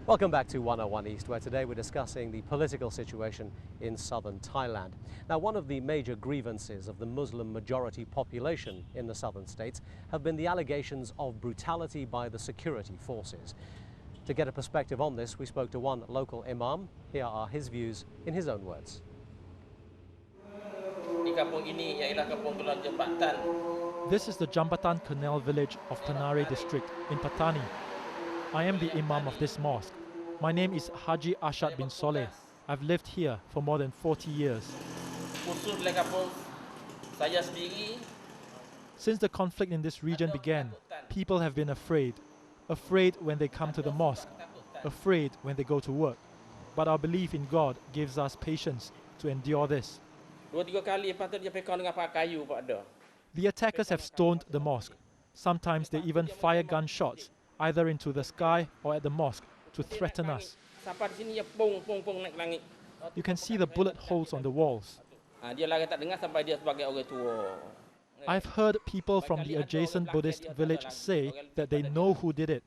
Welcome back to 101 East, where today we're discussing the political situation in southern Thailand. Now, one of the major grievances of the Muslim majority population in the southern states have been the allegations of brutality by the security forces. To get a perspective on this, we spoke to one local imam. Here are his views in his own words. This is the Jambatan Canal village of Tanare district in Patani. I am the imam of this mosque. My name is Haji Ashad bin Soleh. I've lived here for more than 40 years. Since the conflict in this region began, people have been afraid. Afraid when they come to the mosque, afraid when they go to work. But our belief in God gives us patience to endure this. The attackers have stoned the mosque. Sometimes they even fire gunshots, either into the sky or at the mosque, to threaten us. You can see the bullet holes on the walls. I've heard people from the adjacent Buddhist village say that they know who did it.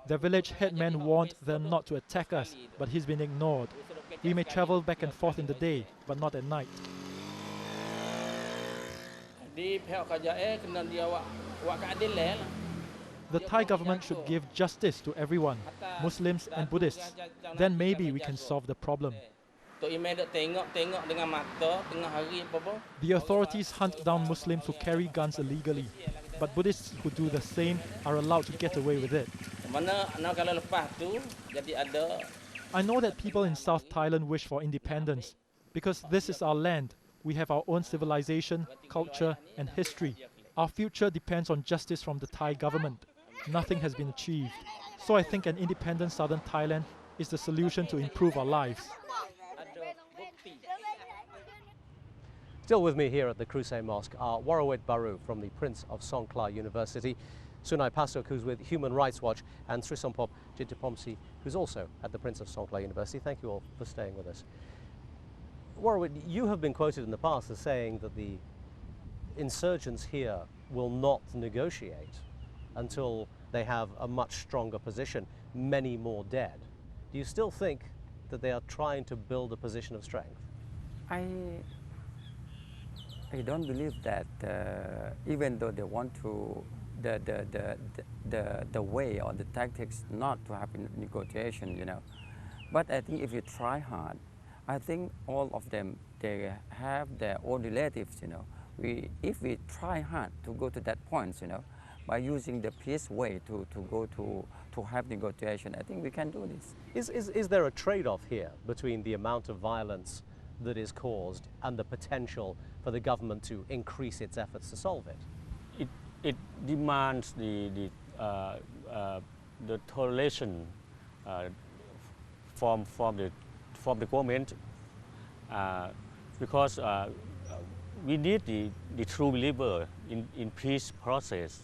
The village headman warned them not to attack us, but he's been ignored. We may travel back and forth in the day, but not at night. The Thai government should give justice to everyone, Muslims and Buddhists. Then maybe we can solve the problem. The authorities hunt down Muslims who carry guns illegally, but Buddhists who do the same are allowed to get away with it. I know that people in South Thailand wish for independence, because this is our land. We have our own civilization, culture, and history. Our future depends on justice from the Thai government. Nothing has been achieved. So I think an independent southern Thailand is the solution to improve our lives. Still with me here at the Krusei Mosque are Warawit Baru from the Prince of Songkhla University, Sunai Pasuk, who's with Human Rights Watch, and Srisompop Jitapomsi, who's also at the Prince of Songkhla University. Thank you all for staying with us. Warawit, you have been quoted in the past as saying that the insurgents here will not negotiate until they have a much stronger position, many more dead. Do you still think that they are trying to build a position of strength? I don't believe that even though they want to, the way or the tactics not to have a negotiation, But I think if you try hard, I think all of them, they have their own relatives, If we try hard to go to that point, by using the peace way to have negotiation, I think we can do this. Is there a trade-off here between the amount of violence that is caused and the potential for the government to increase its efforts to solve it? It demands the toleration from the government, because we need the true believer in peace process,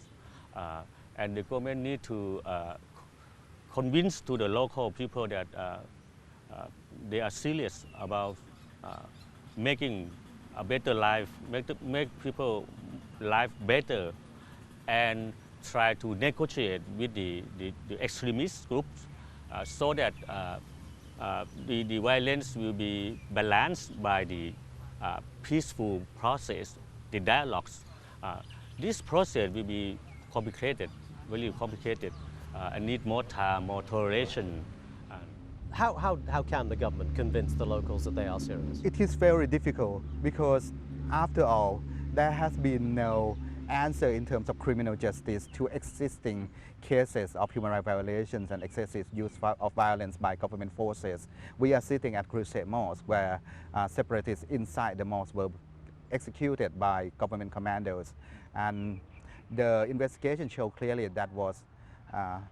and the government need to convince to the local people that they are serious about making a better life, make people life better, and try to negotiate with the extremist groups, so that the violence will be balanced by the peaceful process, the dialogues. This process will be complicated, very complicated, and need more time, more toleration. How can the government convince the locals that they are serious? It is very difficult because, after all, there has been no answer in terms of criminal justice to existing cases of human rights violations and excessive use of violence by government forces. We are sitting at Krusei Mosque, where separatists inside the mosque were executed by government commandos, and the investigation showed clearly that was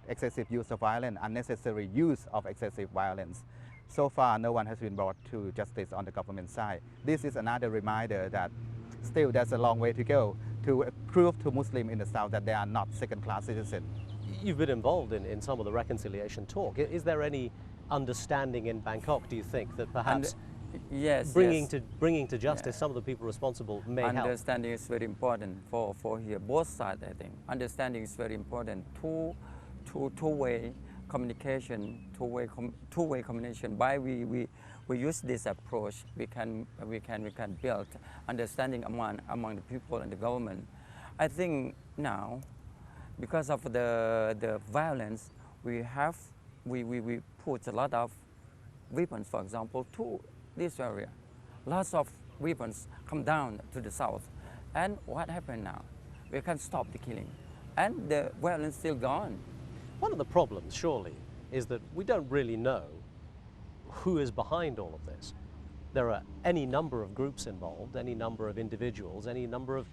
excessive use of violence, unnecessary use of excessive violence. So far, no one has been brought to justice on the government side. This is another reminder that still there's a long way to go to prove to Muslims in the South that they are not second-class citizens. You've been involved in some of the reconciliation talk. Is there any understanding in Bangkok, do you think, that perhaps bringing to justice some of the people responsible may help? Understanding is very important for here, both sides, I think. Understanding is very important. Two-way communication, two-way communication. By we use this approach, we can build understanding among the people and the government. I think now, because of the violence, we put a lot of weapons, for example, to this area. Lots of weapons come down to the south. And what happened now? We can stop the killing. And the violence still gone. One of the problems, surely, is that we don't really know who is behind all of this. There are any number of groups involved, any number of individuals, any number of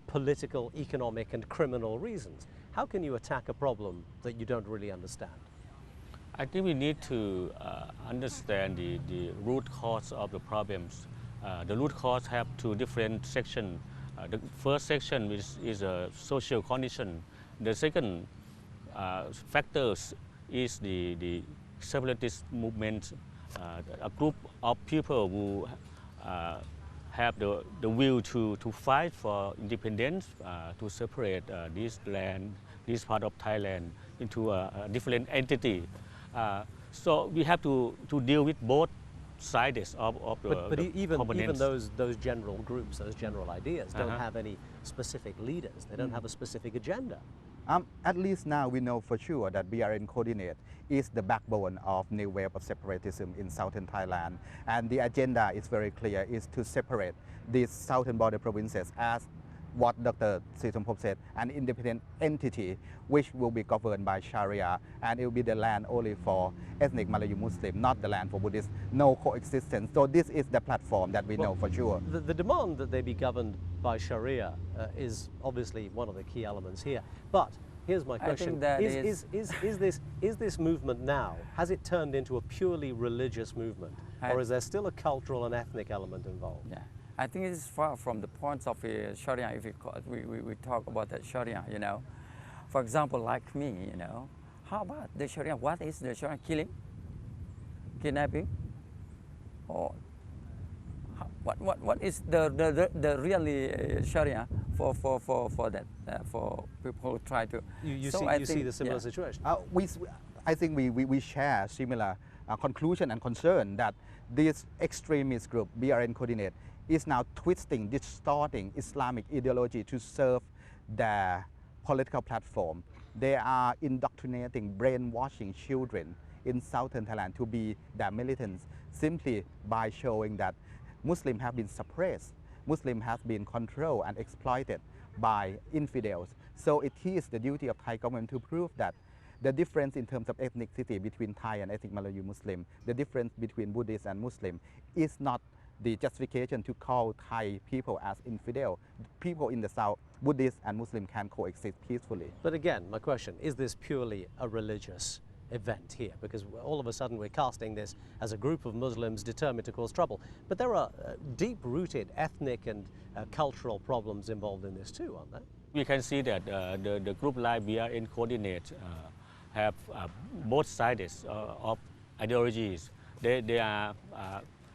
political, economic and criminal reasons. How can you attack a problem that you don't really understand? I think we need to understand the root cause of the problems. The root cause have two different sections. The first section is a social condition. The second factors is the separatist movement, a group of people who have the will to fight for independence, to separate this land, this part of Thailand into a different entity. So we have to deal with both sides of the even those general groups, those general ideas don't have any specific leaders. They don't have a specific agenda. At least now we know for sure that BRN Coordinate is the backbone of new wave of separatism in southern Thailand. And the agenda is very clear, is to separate these southern border provinces as what Dr. Srisampop said, an independent entity which will be governed by Sharia, and it will be the land only for ethnic Malayu Muslim, not the land for Buddhists, no coexistence. So this is the platform that we know for sure. The demand that they be governed by Sharia is obviously one of the key elements here. But here's my question. Is this movement now, has it turned into a purely religious movement? Or is there still a cultural and ethnic element involved? Yeah. I think it is far from the points of Sharia. If we talk about the Sharia, you know, for example, like me, you know, how about the Sharia? What is the Sharia? Killing, kidnapping, or what is the really Sharia for that for people who try to? You so see the similar situation. I think we share similar conclusion and concern that this extremist group BRN Coordinate is now twisting, distorting Islamic ideology to serve their political platform. They are indoctrinating, brainwashing children in southern Thailand to be their militants simply by showing that Muslims have been suppressed, Muslims have been controlled and exploited by infidels. So it is the duty of Thai government to prove that the difference in terms of ethnicity between Thai and ethnic Malayu Muslim, the difference between Buddhist and Muslim is not the justification to call Thai people as infidel. People in the south, Buddhists and Muslim, can coexist peacefully. But again, my question, is this purely a religious event here? Because all of a sudden we're casting this as a group of Muslims determined to cause trouble. But there are deep-rooted ethnic and cultural problems involved in this too, aren't there? We can see that the group like BRN Coordinate have both sides of ideologies. They are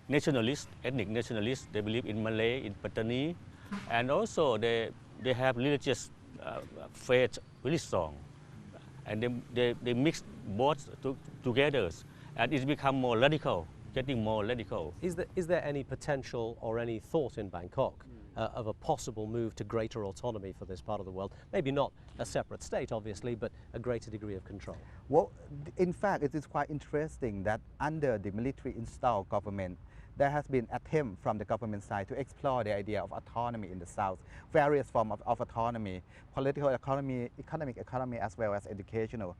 nationalists, ethnic nationalists. They believe in Malay, in Patani, and also they have religious faith really strong, and they mix both together, and it's become more radical, getting more radical. Is there any potential or any thought in Bangkok of a possible move to greater autonomy for this part of the world? Maybe not a separate state, obviously, but a greater degree of control. Well, in fact, it is quite interesting that under the military-installed government, there has been attempt from the government side to explore the idea of autonomy in the South, various forms of autonomy, political autonomy, economic autonomy, as well as educational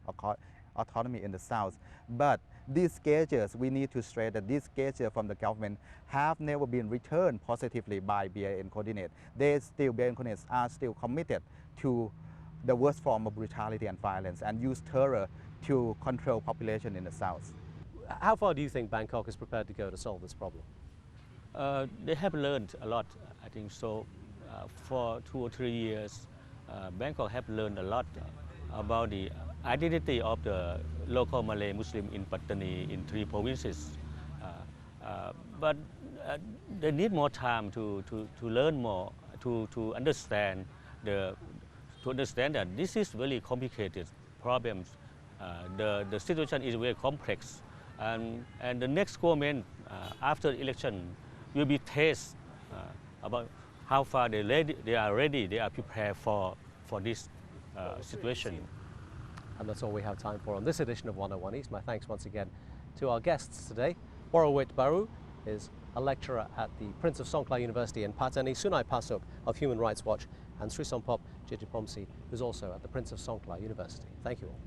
autonomy in the South. But these gestures, we need to stress that these gestures from the government have never been returned positively by BRN Coordinate. BRN Coordinate are still committed to the worst form of brutality and violence and use terror to control population in the South. How far do you think Bangkok is prepared to go to solve this problem? They have learned a lot, I think so. For 2 or 3 years, Bangkok have learned a lot about the identity of the local Malay Muslim in Patani in 3 provinces. But they need more time to learn more, to understand that this is really complicated problems. the situation is very complex, and the next government after the election will be tested about how far they are ready, they are prepared for this situation. And that's all we have time for on this edition of 101 East. My thanks once again to our guests today. Warawit Baru is a lecturer at the Prince of Songkla University in Patani, Sunai Pasuk of Human Rights Watch, and Sri Sompop Jitipomsi, who's also at the Prince of Songkla University. Thank you all.